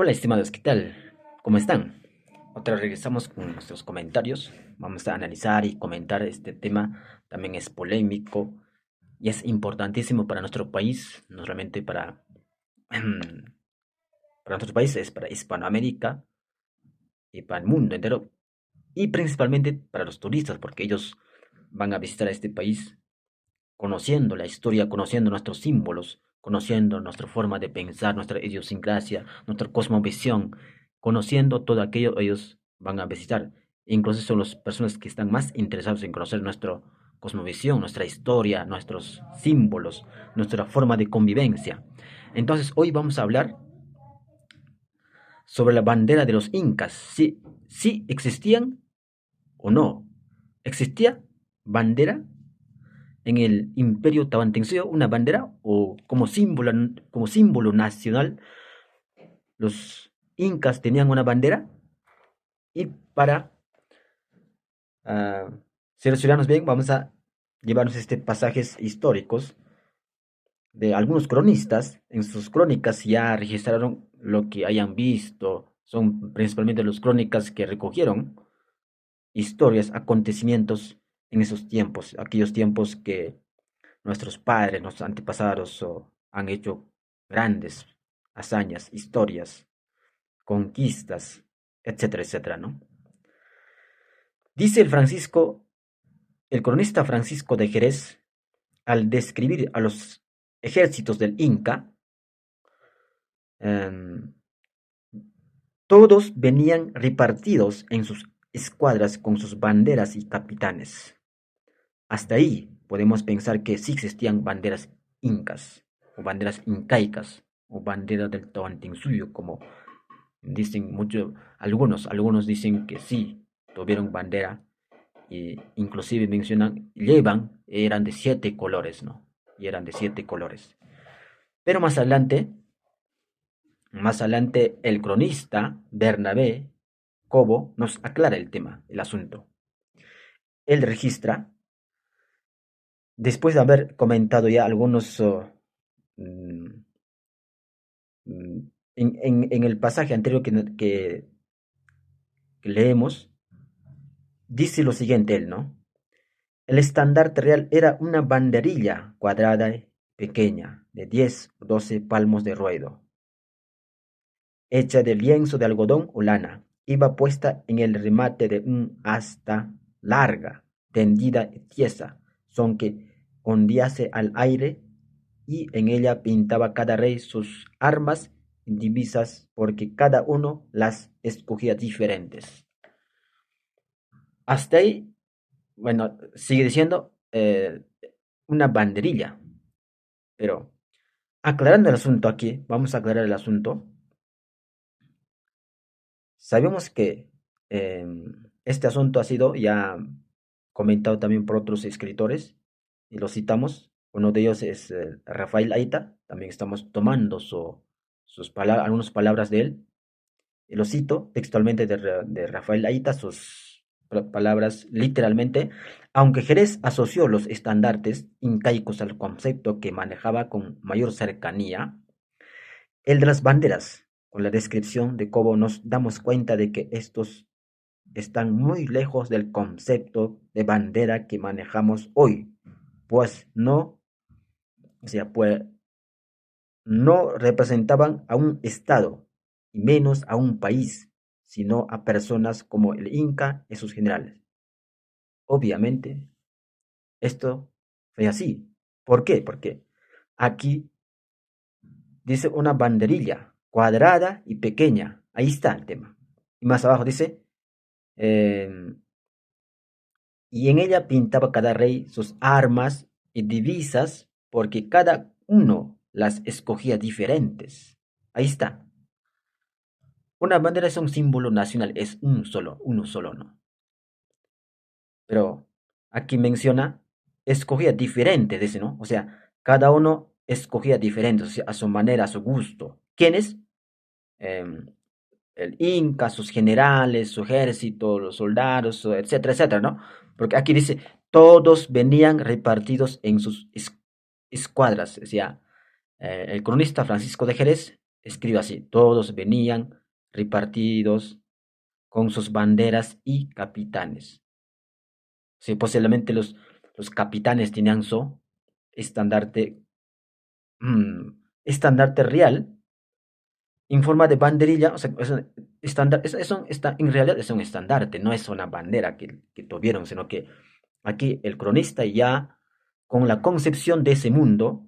Hola, estimados, ¿qué tal? ¿Cómo están? Otra vez regresamos con nuestros comentarios. Vamos a analizar y comentar este tema. También es polémico y es importantísimo para nuestro país, no solamente para nuestro país, es para Hispanoamérica y para el mundo entero. Y principalmente para los turistas, porque ellos van a visitar a este país conociendo la historia, conociendo nuestros símbolos, conociendo nuestra forma de pensar, nuestra idiosincrasia, nuestra cosmovisión, conociendo todo aquello, ellos van a visitar. Incluso son las personas que están más interesados en conocer nuestra cosmovisión, nuestra historia, nuestros símbolos, nuestra forma de convivencia. Entonces, hoy vamos a hablar sobre la bandera de los incas, si existían o no. ¿Existía bandera en el Imperio Tahuantinsuyo una bandera o como símbolo nacional? Los incas tenían una bandera y para ser ciudadanos bien vamos a llevarnos pasajes históricos de algunos cronistas. En sus crónicas ya registraron lo que hayan visto, son principalmente las crónicas que recogieron historias, acontecimientos en esos tiempos, aquellos tiempos que nuestros padres, nuestros antepasados han hecho grandes hazañas, historias, conquistas, etcétera, etcétera, ¿no? Dice el cronista Francisco de Jerez, al describir a los ejércitos del Inca, em, todos venían repartidos en sus escuadras con sus banderas y capitanes. Hasta ahí podemos pensar que sí existían banderas incas, o banderas incaicas, o banderas del Tahuantinsuyo, como dicen muchos, algunos dicen que sí, tuvieron bandera, e inclusive mencionan, eran de 7 colores, ¿no? Y eran de 7 colores. Pero más adelante el cronista Bernabé Cobo nos aclara el tema, el asunto. Él registra, después de haber comentado ya algunos mm, en el pasaje anterior que leemos, dice lo siguiente él, ¿no? El estandarte real era una banderilla cuadrada pequeña, de 10 o 12 palmos de ruedo, hecha de lienzo de algodón o lana. Iba puesta en el remate de un asta larga, tendida y tiesa, son que ondease al aire, y en ella pintaba cada rey sus armas y divisas, porque cada uno las escogía diferentes. Hasta ahí, bueno, sigue diciendo una banderilla, pero aclarando el asunto aquí, vamos a aclarar el asunto. Sabemos que este asunto ha sido ya comentado también por otros escritores y lo citamos. Uno de ellos es Rafael Aita. También estamos tomando algunas palabras de él. Y lo cito textualmente de Rafael Aita, sus palabras literalmente. Aunque Jerez asoció los estandartes incaicos al concepto que manejaba con mayor cercanía, el de las banderas, con la descripción de cómo nos damos cuenta de que estos están muy lejos del concepto de bandera que manejamos hoy, pues pues no representaban a un estado y menos a un país, sino a personas como el Inca y sus generales. Obviamente, esto fue así. ¿Por qué? Porque aquí dice una banderilla cuadrada y pequeña. Ahí está el tema. Y más abajo dice, eh, y en ella pintaba cada rey sus armas y divisas, porque cada uno las escogía diferentes. Ahí está. Una bandera es un símbolo nacional, es uno solo, ¿no? Pero aquí menciona, escogía diferente, dice, ¿no? O sea, cada uno escogía diferente, o sea, a su manera, a su gusto. ¿Quiénes? Em, el Inca, sus generales, su ejército, los soldados, etcétera, etcétera, ¿no? Porque aquí dice, todos venían repartidos en sus escuadras. Decía el cronista Francisco de Jerez, escribe así, todos venían repartidos con sus banderas y capitanes. Sí, posiblemente los capitanes tenían su estandarte, mm, estandarte real en forma de banderilla, o sea, en realidad es un estandarte, no es una bandera que tuvieron, sino que aquí el cronista ya con la concepción de ese mundo,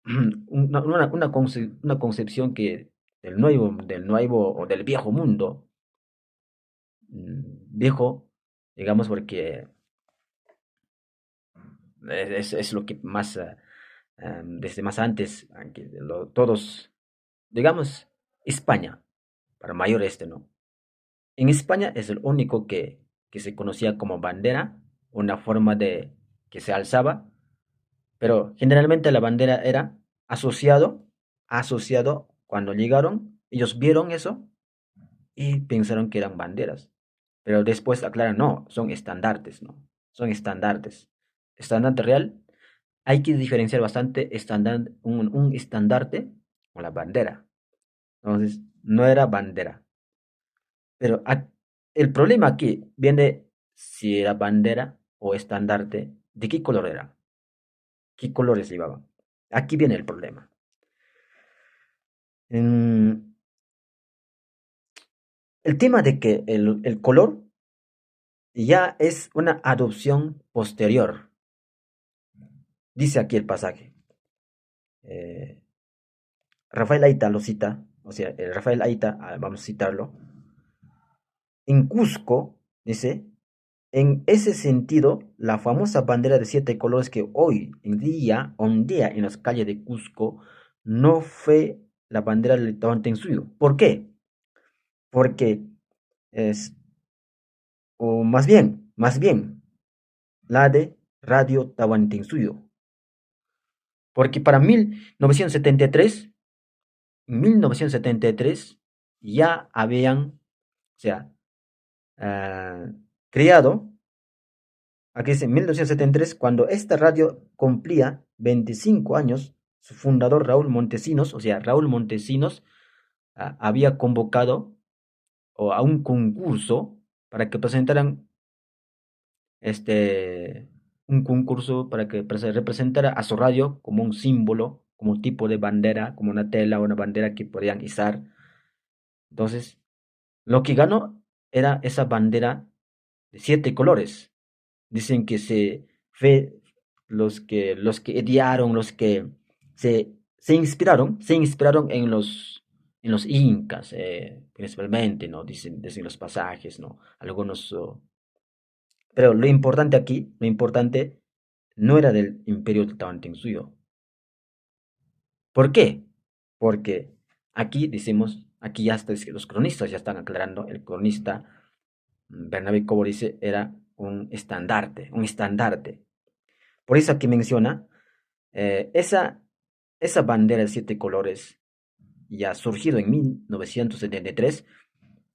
una concepción que del nuevo o del viejo mundo, viejo, digamos, porque es lo que más, desde más antes, aunque todos, digamos, España, para mayor ¿no? En España es el único que se conocía como bandera, una forma de que se alzaba, pero generalmente la bandera era asociado cuando llegaron, ellos vieron eso y pensaron que eran banderas. Pero después aclaran, no, son estandartes, ¿no? Son estandartes. Estandarte real, hay que diferenciar bastante un estandarte con la bandera. Entonces, no era bandera. Pero el problema aquí viene si era bandera o estandarte, ¿de qué color era? ¿Qué colores llevaban? Aquí viene el problema. En- el tema de que el color ya es una adopción posterior. Dice aquí el pasaje. eh, Rafael Aita lo cita, o sea, el Rafael Aita, vamos a citarlo. En Cusco, dice, en ese sentido, la famosa bandera de 7 colores que hoy en día ondea en las calles de Cusco no fue la bandera del Tahuantinsuyo. ¿Por qué? Porque es, o más bien, la de Radio Tahuantinsuyo. Porque para 1973 ya habían, o sea, ah, creado, aquí dice 1973, cuando esta radio cumplía 25 años, su fundador Raúl Montesinos, o sea, Raúl Montesinos había convocado a un concurso para que presentaran este, un concurso para se representara a su radio como un símbolo, como un tipo de bandera, como una tela o una bandera que podían izar. Entonces, lo que ganó era esa bandera de 7 colores. Dicen que fue los que idearon, los que se inspiraron en los incas, principalmente, ¿no? Dicen los pasajes, ¿no? Algunos, pero lo importante no era del imperio Tahuantinsuyo. ¿Por qué? Porque aquí ya está, los cronistas ya están aclarando, el cronista Bernabé Cobo dice, era un estandarte. Por eso aquí menciona, esa bandera de 7 colores, ya surgido en 1973,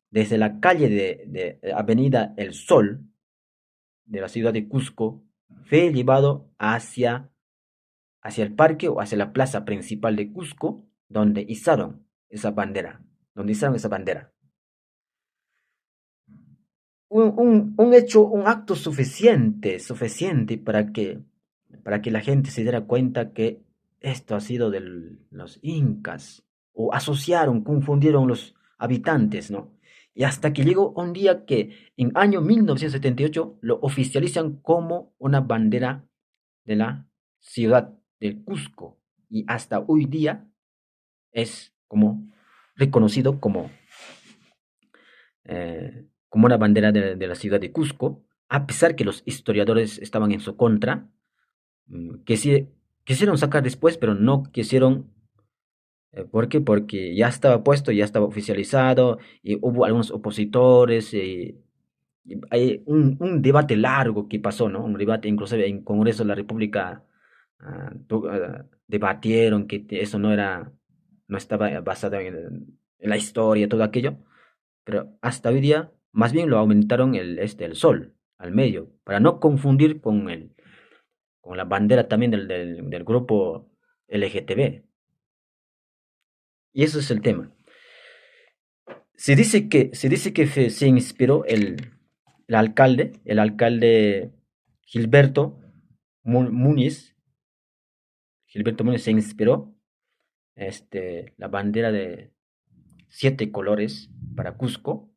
desde la calle de Avenida El Sol, de la ciudad de Cusco, fue llevado hacia el parque o hacia la plaza principal de Cusco, donde izaron esa bandera. Un acto suficiente para que la gente se diera cuenta que esto ha sido de los incas, o confundieron los habitantes, ¿no? Y hasta que llegó un día que en año 1978 lo oficializan como una bandera de la ciudad del Cusco, y hasta hoy día es como reconocido como una bandera de la ciudad de Cusco, a pesar que los historiadores estaban en su contra, que sí quisieron sacar después, pero no quisieron. ¿Por qué? Porque ya estaba puesto, ya estaba oficializado, y hubo algunos opositores, y hay un debate largo que pasó, ¿no? Un debate, inclusive en Congreso de la República, debatieron que eso no estaba basado en la historia, todo aquello, pero hasta hoy día, más bien lo aumentaron el sol al medio, para no confundir con la bandera también del grupo LGTB. Y eso es el tema. Se inspiró el alcalde Gilberto Múñiz, Gilberto Múñiz se inspiró la bandera de 7 colores para Cusco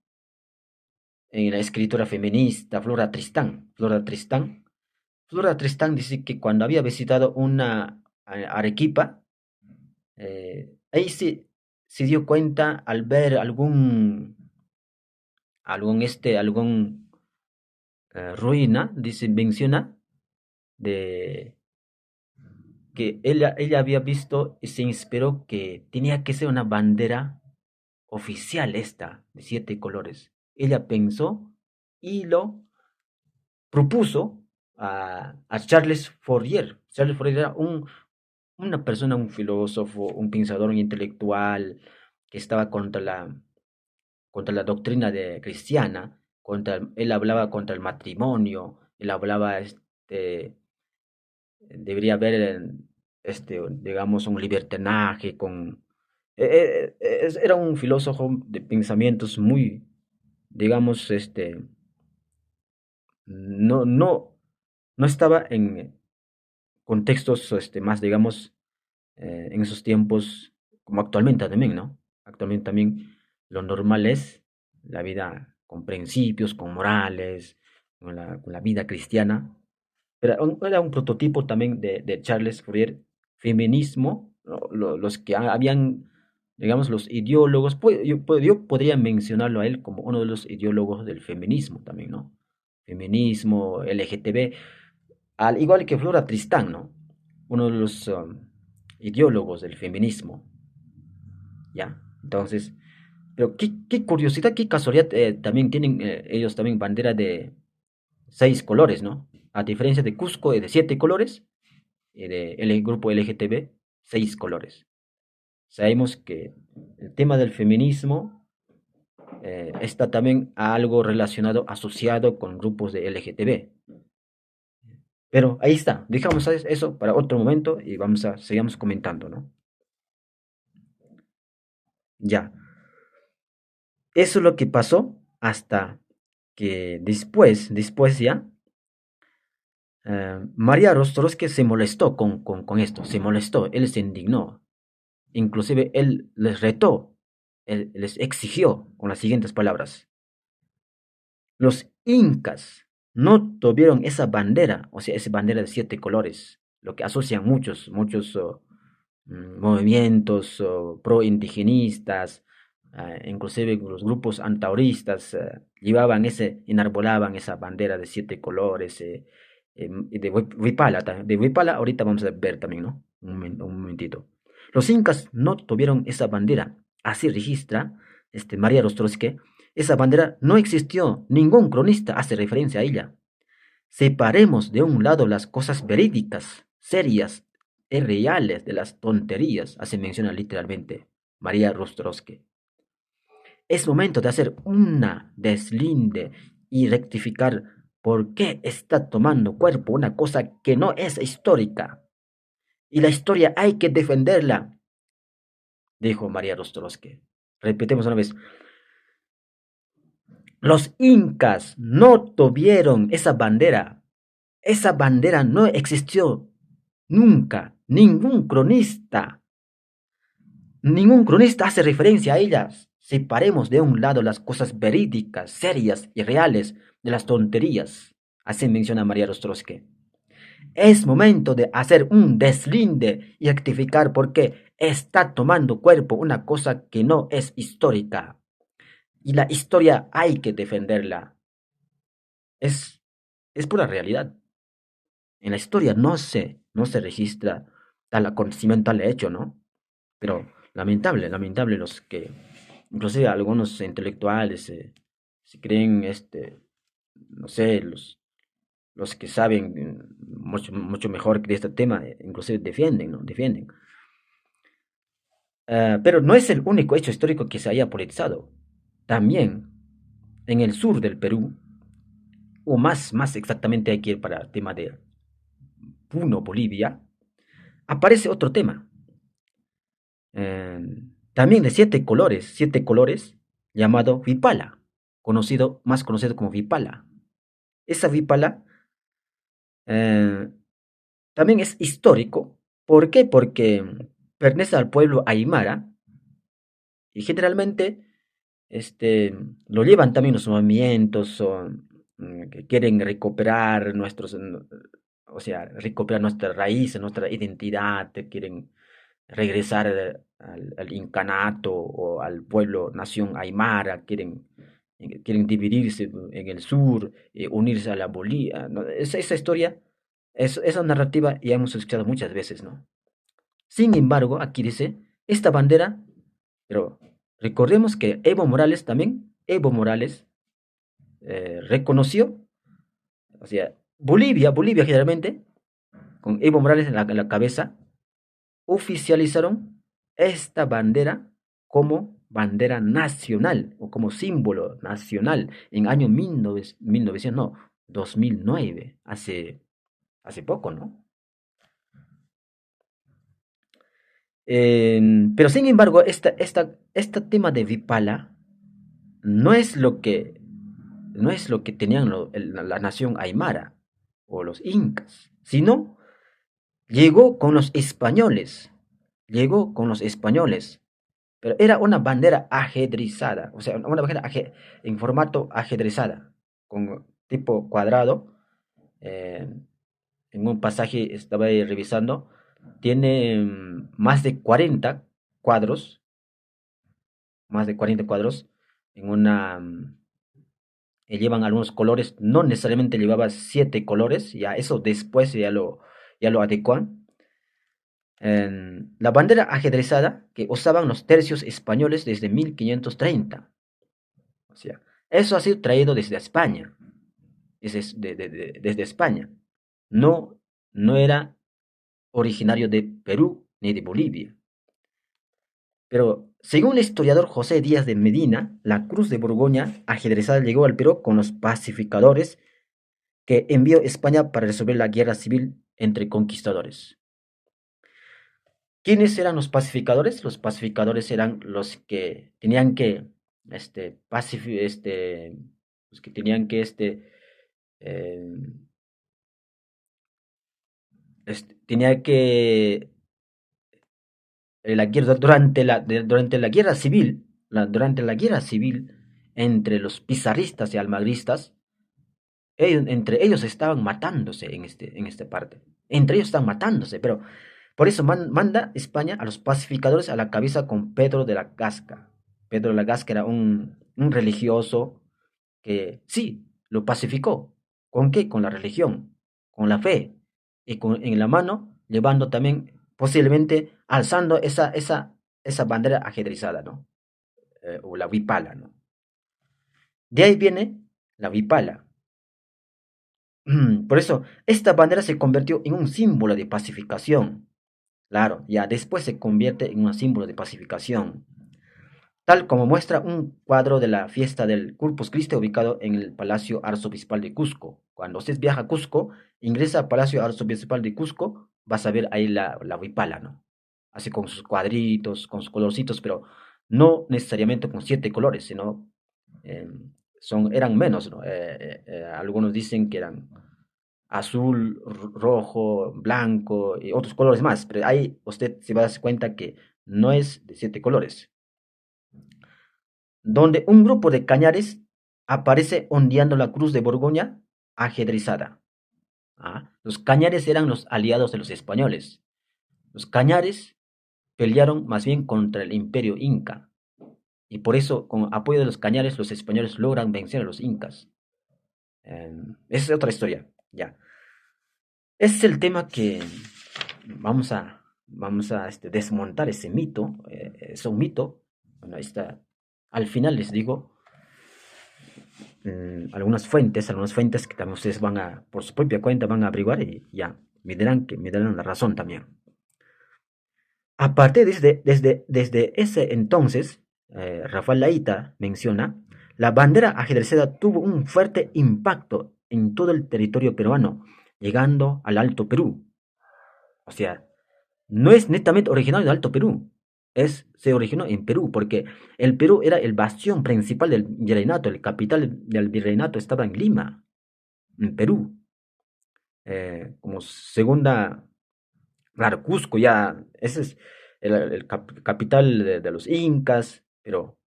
en la escritora feminista Flora Tristán dice que cuando había visitado una Arequipa, ahí se dio cuenta al ver algún ruina, dice, menciona, de que ella había visto y se inspiró que tenía que ser una bandera oficial esta, de 7 colores. Ella pensó y lo propuso a Charles Fourier. Charles Fourier era una persona, un filósofo, un pensador, un intelectual que estaba contra la doctrina cristiana, él hablaba contra el matrimonio, él hablaba, debería haber, digamos, un libertinaje era un filósofo de pensamientos muy, digamos, no estaba en contextos, más, digamos, en esos tiempos, como actualmente también, ¿no? Actualmente también lo normal es la vida con principios, con morales, con la vida cristiana. Pero era un prototipo también de Charles Fourier, feminismo, ¿no? Los que habían, digamos, los ideólogos, pues, yo podría mencionarlo a él como uno de los ideólogos del feminismo también, ¿no? Feminismo, LGTB, al igual que Flora Tristán, ¿no? Uno de los ideólogos del feminismo, ¿ya? Entonces, pero qué curiosidad, qué casualidad, también tienen ellos también bandera de 6 colores, ¿no? A diferencia de Cusco, de 7 colores, y del grupo LGTB, 6 colores. Sabemos que el tema del feminismo está también algo relacionado, asociado con grupos de LGTB. Pero ahí está, dejamos eso para otro momento y sigamos comentando, ¿no? Ya, eso es lo que pasó hasta que después ya, María Rostrovsky se molestó con esto, se molestó, él se indignó, inclusive él les retó, él les exigió con las siguientes palabras: los incas no tuvieron esa bandera, o sea, esa bandera de 7 colores, lo que asocian muchos movimientos pro-indigenistas, inclusive los grupos antauristas enarbolaban esa bandera de 7 colores, y de Huipala, de Huipala ahorita vamos a ver también, ¿no? Un momentito. Los incas no tuvieron esa bandera, así registra María Rostrovsky. Esa bandera no existió, ningún cronista hace referencia a ella. Separemos de un lado las cosas verídicas, serias y reales de las tonterías, así menciona literalmente María Rostrovsky. Es momento de hacer una deslinde y rectificar por qué está tomando cuerpo una cosa que no es histórica. Y la historia hay que defenderla, dijo María Rostrovsky. Repetemos una vez. Los incas no tuvieron esa bandera. Esa bandera no existió nunca. Ningún cronista hace referencia a ellas. Separemos de un lado las cosas verídicas, serias y reales de las tonterías. Así menciona María Rostrovsky. Es momento de hacer un deslinde y rectificar por qué está tomando cuerpo una cosa que no es histórica. Y la historia hay que defenderla. Es, es pura realidad. En la historia no se registra tal acontecimiento, tal hecho, ¿no? Pero lamentable inclusive algunos intelectuales se creen, no sé, los que saben mucho mejor que este tema, inclusive defienden, ¿no? Defienden. Pero no es el único hecho histórico que se haya politizado. También en el sur del Perú, o más exactamente hay que ir para el tema de Puno, Bolivia, aparece otro tema. también de 7 colores, llamado Vipala, más conocido como Vipala. Esa Vipala eh, también es histórico. ¿Por qué? Porque pertenece al pueblo Aymara y generalmente lo llevan también los movimientos que quieren recuperar o sea, recuperar nuestra raíz, nuestra identidad, quieren regresar al incanato o al pueblo nación aymara, quieren dividirse en el sur, unirse a la Bolivia, ¿no? Esa historia, esa narrativa ya hemos escuchado muchas veces, ¿no? Sin embargo, aquí dice, esta bandera, pero recordemos que Evo Morales reconoció, o sea, Bolivia generalmente, con Evo Morales en la cabeza, oficializaron esta bandera como bandera nacional o como símbolo nacional en año 1900, no, 2009, hace poco, ¿no? Pero sin embargo, este tema de Vipala no es lo que, no es lo que tenían la nación aymara o los incas, sino llegó con los españoles, llegó con los españoles, pero era una bandera ajedrizada, o sea, una bandera en formato ajedrezada, con tipo cuadrado. eh, en un pasaje estaba ahí revisando, tiene más de 40 cuadros, más de 40 cuadros, en llevan algunos colores, no necesariamente llevaba 7 colores, ya eso después ya lo adecuan. La bandera ajedrezada que usaban los tercios españoles desde 1530. O sea, eso ha sido traído desde España, desde España. No, no era originario de Perú ni de Bolivia. Pero según el historiador José Díaz de Medina, la cruz de Borgoña ajedrezada llegó al Perú con los pacificadores que envió España para resolver la guerra civil entre conquistadores. ¿Quiénes eran los pacificadores? Los pacificadores eran los que tenían que, este, pacifi- este, los que tenían que, eh, tenía que, durante la guerra civil, durante la guerra civil entre los pizarristas y almagristas, entre ellos estaban matándose en esta parte. Entre ellos estaban matándose, pero por eso manda España a los pacificadores a la cabeza con Pedro de la Gasca. Pedro de la Gasca era un religioso que sí, lo pacificó. ¿Con qué? Con la religión, con la fe, y en la mano llevando también, posiblemente, alzando esa bandera ajedrezada, ¿no? O la Vipala, ¿no? De ahí viene la Vipala. Por eso, esta bandera se convirtió en un símbolo de pacificación. Claro, ya después se convierte en un símbolo de pacificación, tal como muestra un cuadro de la fiesta del Corpus Christi ubicado en el Palacio Arzobispal de Cusco. Cuando usted viaja a Cusco, ingresa al Palacio Arzobispal de Cusco, vas a ver ahí la huipala, ¿no? Así con sus cuadritos, con sus colorcitos, pero no necesariamente con 7 colores, sino eh, eran menos, ¿no? Algunos dicen que eran azul, rojo, blanco y otros colores más, pero ahí usted se va a dar cuenta que no es de 7 colores, donde un grupo de cañares aparece ondeando la cruz de Borgoña ajedrezada. Los cañares eran los aliados de los españoles. Los cañares pelearon más bien contra el imperio inca, y por eso, con apoyo de los cañares, los españoles logran vencer a los incas. Esa es otra historia, ya. Ese es el tema que vamos a desmontar ese mito. Es un mito. Bueno, ahí está. Al final les digo algunas fuentes que también ustedes por su propia cuenta, van a averiguar y ya, me darán la razón también. Aparte, desde ese entonces, Rafael Laíta menciona, la bandera ajedreceda tuvo un fuerte impacto en todo el territorio peruano, llegando al Alto Perú. O sea, no es netamente originario del Alto Perú. se originó en Perú, porque el Perú era el bastión principal del virreinato, el capital del virreinato estaba en Lima, en Perú. Como segunda, claro, Cusco ya, ese es capital de los incas, pero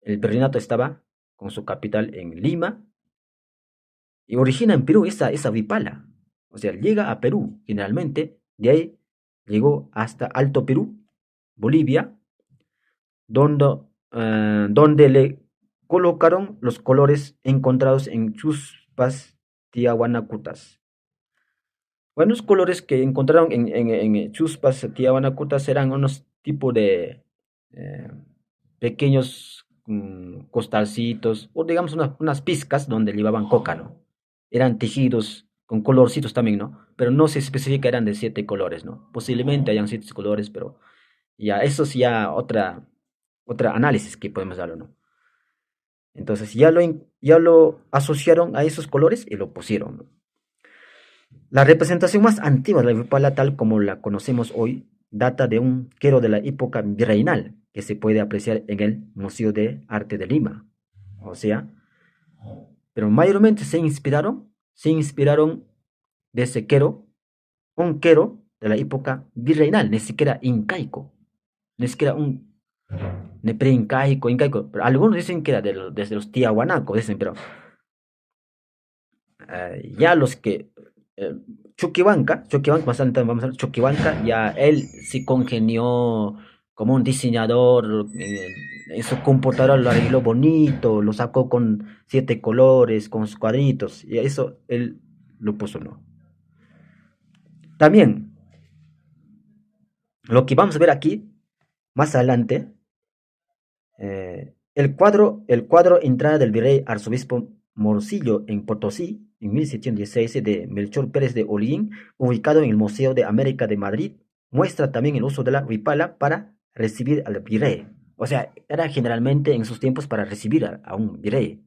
el virreinato estaba con su capital en Lima y origina en Perú esa vipala. O sea, llega a Perú generalmente, de ahí llegó hasta Alto Perú, Bolivia, donde, donde le colocaron los colores encontrados en chuspas tiahuanacutas. Bueno, los colores que encontraron en chuspas tiahuanacutas eran unos tipos de eh, pequeños costalcitos, o digamos unas pizcas donde llevaban coca, ¿no? Eran tejidos con colorcitos también, ¿no? Pero no se especifica, eran de 7 colores, ¿no? Posiblemente hayan 7 colores, pero ya, eso es ya otra análisis que podemos darlo, ¿no? Entonces ya lo asociaron a esos colores y lo pusieron, ¿no? La representación más antigua de la Vipala tal como la conocemos hoy data de un quero de la época virreinal que se puede apreciar en el Museo de Arte de Lima. O sea, pero mayormente se inspiraron de ese quero, un quero de la época virreinal, ni siquiera incaico, ni siquiera un incaico, pero algunos dicen que era desde los tiahuanacos, dicen, pero ya los que eh, Chuquibanca, más adelante vamos a ver, Chuquibanca, ya él sí congenió como un diseñador, en su computadora lo arregló bonito, lo sacó con 7 colores, con sus cuadritos, y eso él lo puso, ¿no? También, lo que vamos a ver aquí, más adelante, el cuadro Entrada del virrey arzobispo Morcillo en Potosí, en 1716, de Melchor Pérez de Holguín, ubicado en el Museo de América de Madrid, muestra también el uso de la huipala para recibir al virrey. O sea, era generalmente en sus tiempos para recibir a un virrey,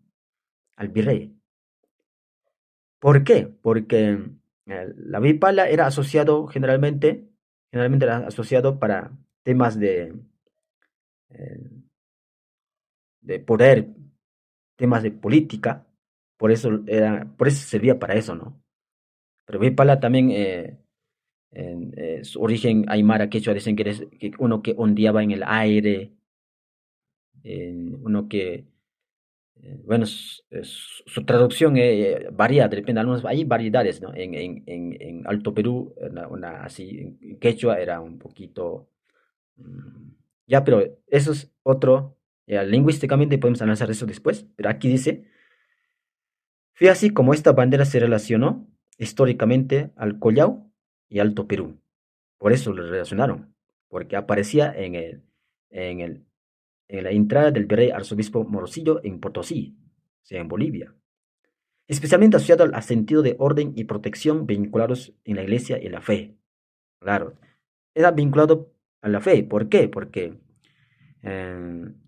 al virrey. ¿Por qué? Porque la huipala era asociado generalmente era asociado para temas eh, de poder, temas de política, por eso servía para eso, ¿no? Pero Huipala también, en su origen aymara quechua, dicen que uno que ondeaba en el aire, uno que, bueno, su traducción varía, depende, algunos, hay variedades, ¿no? En Alto Perú, así, en quechua era un poquito, mm, ya, pero eso es otro, ya, lingüísticamente podemos analizar eso después, pero aquí dice. Fue así como esta bandera se relacionó históricamente al Collao y Alto Perú. Por eso lo relacionaron, porque aparecía en el, en la entrada del virrey arzobispo Morcillo en Potosí, o sea, en Bolivia. Especialmente asociado al sentido de orden y protección vinculados en la iglesia y la fe. Claro, era vinculado a la fe. ¿Por qué? Porque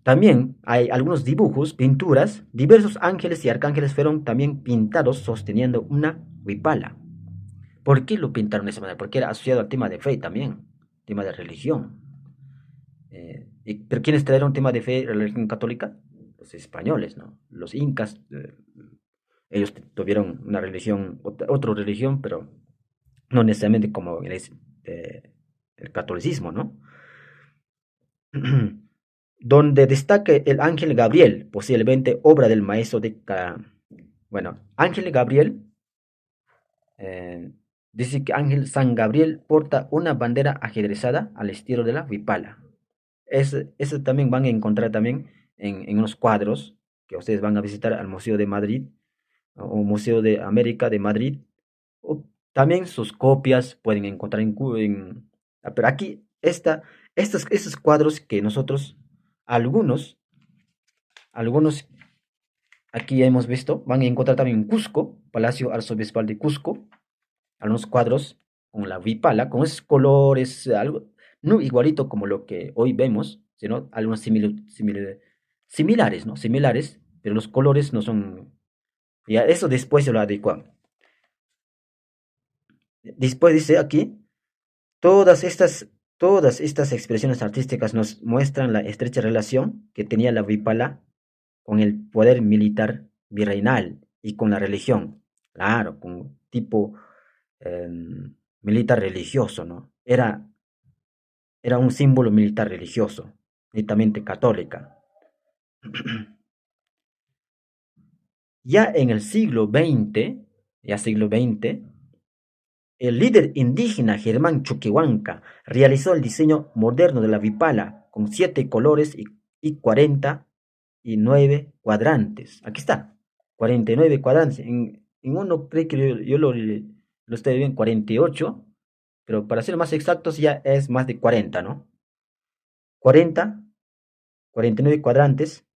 también hay algunos dibujos, pinturas, diversos ángeles y arcángeles fueron también pintados sosteniendo una huipala. ¿Por qué lo pintaron de esa manera? Porque era asociado al tema de fe también, tema de religión. ¿Pero quiénes trajeron tema de fe, religión católica? Los españoles, ¿no? Los incas, ellos tuvieron una religión, otra religión, pero no necesariamente como el catolicismo, ¿no? Donde destaca el ángel Gabriel, posiblemente obra del maestro bueno, ángel Gabriel, eh, dice que ángel San Gabriel porta una bandera ajedrezada al estilo de la Vipala. Eso también van a encontrar también en unos cuadros que ustedes van a visitar al Museo de Madrid o Museo de América de Madrid. O también sus copias pueden encontrar pero aquí estos cuadros que nosotros, algunos, algunos aquí hemos visto, van a encontrar también en Cusco, Palacio Arzobispal de Cusco, algunos cuadros con la vipala, con esos colores, algo, no igualito como lo que hoy vemos, sino algunos similares, ¿no? Similares, pero los colores no son. Ya, eso después se lo adecuan. Después dice aquí, todas estas Todas estas expresiones artísticas nos muestran la estrecha relación que tenía la Vipala con el poder militar virreinal y con la religión. Claro, con tipo militar religioso, ¿no? Era un símbolo militar religioso, netamente católica. Ya en el siglo XX, el líder indígena Germán Choquehuanca realizó el diseño moderno de la Vipala con 7 colores y 49 cuadrantes. Aquí está, 49 cuadrantes. En uno creo que yo lo estoy viendo en 48, pero para ser más exactos ya es más de 40, ¿no? 40, 49 cuadrantes.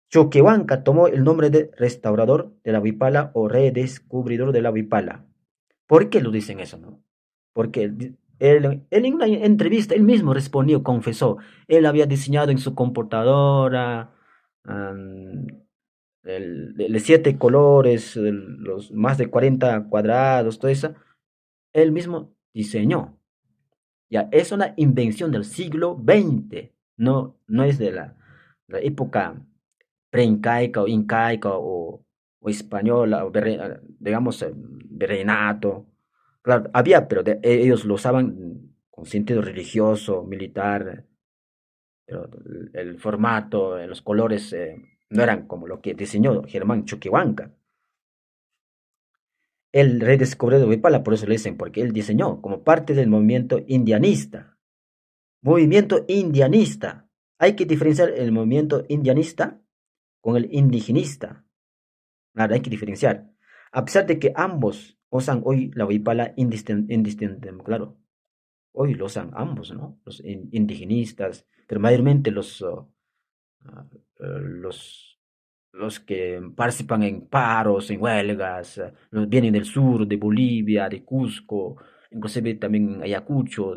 Choquehuanca tomó el nombre de restaurador de la Huipala o redescubridor de la Huipala. ¿Por qué lo dicen eso, no? Porque él en una entrevista, él mismo respondió, confesó, él había diseñado en su computadora um, el 7 colores, los más de 40 cuadrados, todo eso, él mismo diseñó. Ya, es una invención del siglo XX, no es de la época preincaica o incaica o española, o digamos, virreinato. Claro, había, pero ellos lo usaban con sentido religioso, militar, pero el formato, los colores no eran como lo que diseñó Germán Chuquihuanca. El rey descubrió de Huipala, por eso le dicen, porque él diseñó como parte del movimiento indianista. Movimiento indianista. Hay que diferenciar el movimiento indianista con el indigenista. Claro, hay que diferenciar. A pesar de que ambos usan hoy la huipala indistintamente, claro, hoy lo usan ambos, ¿no? Los indigenistas, pero mayormente ah, los, los que participan en paros, en huelgas, vienen del sur, de Bolivia, de Cusco, inclusive también en Ayacucho,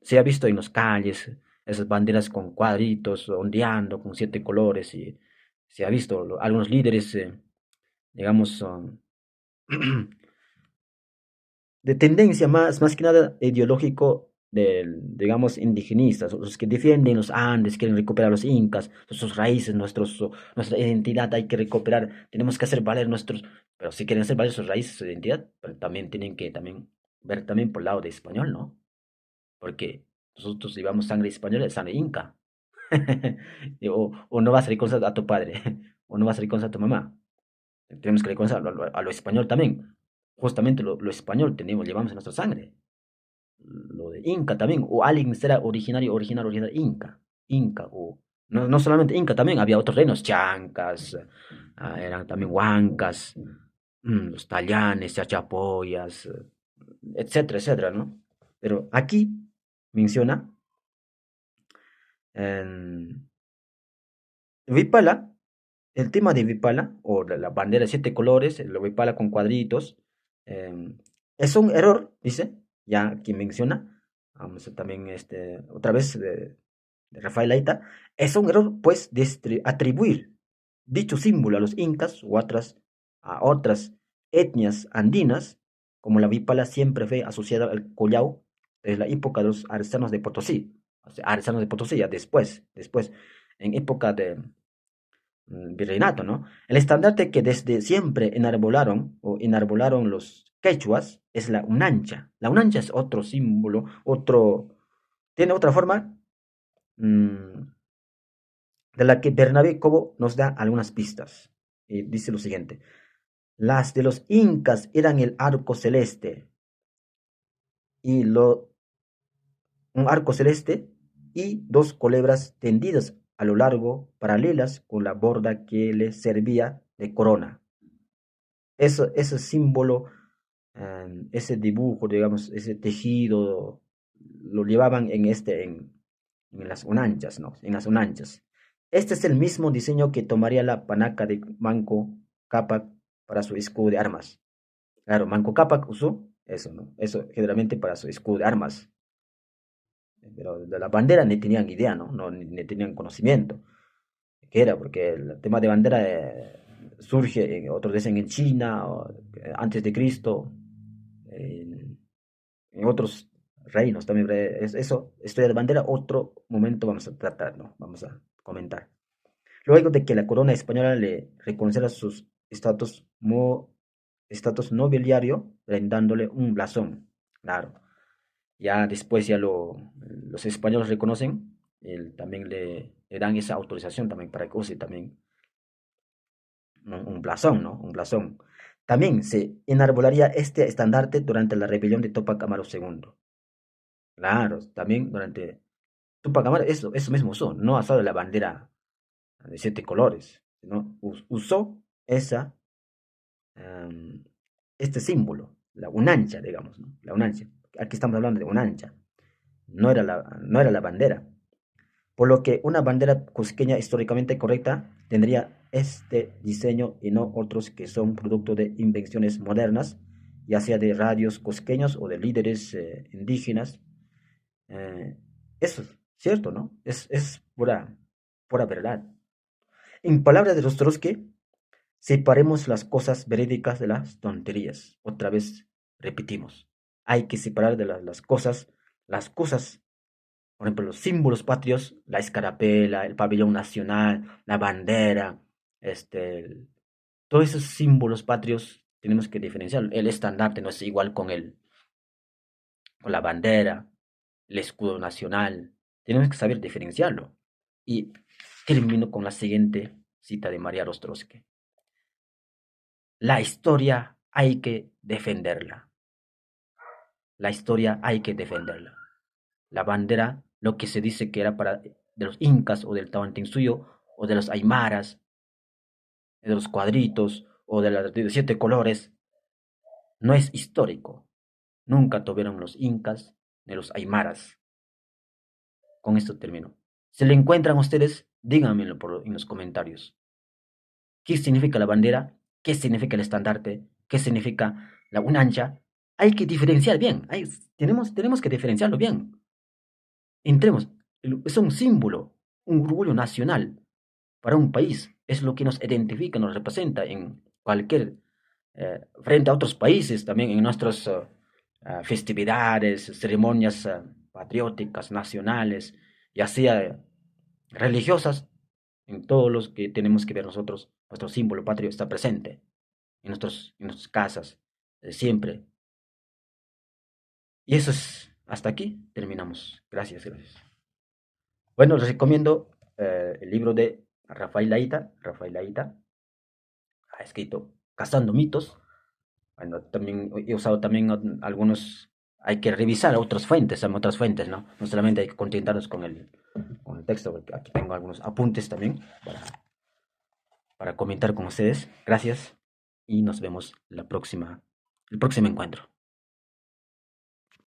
se ha visto en las calles esas banderas con cuadritos ondeando, con 7 colores, y se ha visto algunos líderes, digamos, son de tendencia más que nada ideológico digamos, indigenistas, los que defienden los Andes, quieren recuperar los incas, sus raíces, nuestra identidad hay que recuperar, tenemos que hacer valer pero si quieren hacer valer sus raíces, su identidad, pero también tienen que también ver también por el lado de español, ¿no? Porque nosotros llevamos sangre española, sangre inca, o no vas a reconocer a tu padre, o no vas a reconocer a tu mamá, tenemos que reconocer a lo español también. Justamente lo español llevamos en nuestra sangre. Lo de Inca también, o alguien será original Inca. Inca, o no solamente Inca, también había otros reinos, chancas, eran también huancas, los tallanes, chachapoyas, etcétera, etcétera, ¿no? Pero aquí menciona en Vipala, el tema de Vipala, o la bandera de 7 colores, el Vipala con cuadritos, es un error, dice, ya aquí menciona, vamos a también otra vez de Rafael Aita, es un error, pues, de atribuir dicho símbolo a los incas o a otras etnias andinas, como la Vipala siempre fue asociada al collao desde la época de los artesanos de Potosí, o sea, artesanos de Potosí, ya después, en época de virreinato, ¿no? El estandarte que desde siempre enarbolaron los quechuas es la unancha. La unancha es otro símbolo, tiene otra forma mm, de la que Bernabé Cobo nos da algunas pistas. Y dice lo siguiente: las de los incas eran el arco celeste y un arco celeste y dos culebras tendidas a lo largo, paralelas con la borda que les servía de corona. Ese símbolo, ese dibujo, digamos, ese tejido, lo llevaban en las unanchas, ¿no? En las unanchas. Este es el mismo diseño que tomaría la panaca de Manco Cápac para su escudo de armas. Claro, Manco Cápac usó eso, ¿no? Eso generalmente para su escudo de armas. Pero de la bandera ni tenían idea, ¿no? Ni tenían conocimiento de qué era, porque el tema de bandera surge, otros dicen en China, o, antes de Cristo, en, en otros. reinos, también eso, historia de bandera, otro momento vamos a tratar, ¿no? Vamos a comentar. Luego de que la corona española le reconociera sus estatus nobiliario, brindándole un blasón, claro. Ya después los españoles reconocen, también le dan esa autorización también para que use también un blasón, ¿no? Un blasón. También se enarbolaría este estandarte durante la rebelión de Tupac Amaru II. Claro, también durante Tupac Amaru, eso mismo usó, no solo la bandera de 7 colores, sino usó esa, em, este símbolo, la unancha, digamos, ¿no? La unancha. Aquí estamos hablando de unancha, no era la bandera. Por lo que una bandera cusqueña históricamente correcta tendría este diseño y no otros que son producto de invenciones modernas, ya sea de radios cusqueños o de líderes indígenas. Eh, Eso es cierto, ¿no? Es pura verdad. En palabras de Rostrotsky, separemos las cosas verídicas de las tonterías. Otra vez repetimos, hay que separar de las cosas, por ejemplo, los símbolos patrios, la escarapela, el pabellón nacional, la bandera, todos esos símbolos patrios tenemos que diferenciar. El estandarte no es igual con la bandera, el escudo nacional. Tenemos que saber diferenciarlo. Y termino con la siguiente cita de María Rostrotsky. La historia hay que defenderla. La historia hay que defenderla. La bandera, lo que se dice que era para de los incas o del Tahuantinsuyo o de los aymaras, de los cuadritos o de los 7 colores, no es histórico. Nunca tuvieron los incas ni los aymaras. Con esto termino. Si lo encuentran ustedes, díganmelo en los comentarios. ¿Qué significa la bandera? ¿Qué significa el estandarte? ¿Qué significa la unancha? Hay que diferenciar bien. Tenemos que diferenciarlo bien. Entremos. Es un símbolo, un orgullo nacional para un país. Es lo que nos identifica, nos representa en frente a otros países, también en nuestras festividades, ceremonias patrióticas, nacionales, ya sea religiosas, en todos los que tenemos que ver nosotros, nuestro símbolo patrio está presente en nuestras casas, siempre. Y eso es, hasta aquí terminamos. Gracias, gracias. Bueno, les recomiendo el libro de Rafael Laita. Rafael Laita ha escrito Cazando mitos. Bueno, también he usado también algunos, hay que revisar otras fuentes, ¿no? No solamente hay que contentarnos con el texto, porque aquí tengo algunos apuntes también para comentar con ustedes. Gracias y nos vemos el próximo encuentro.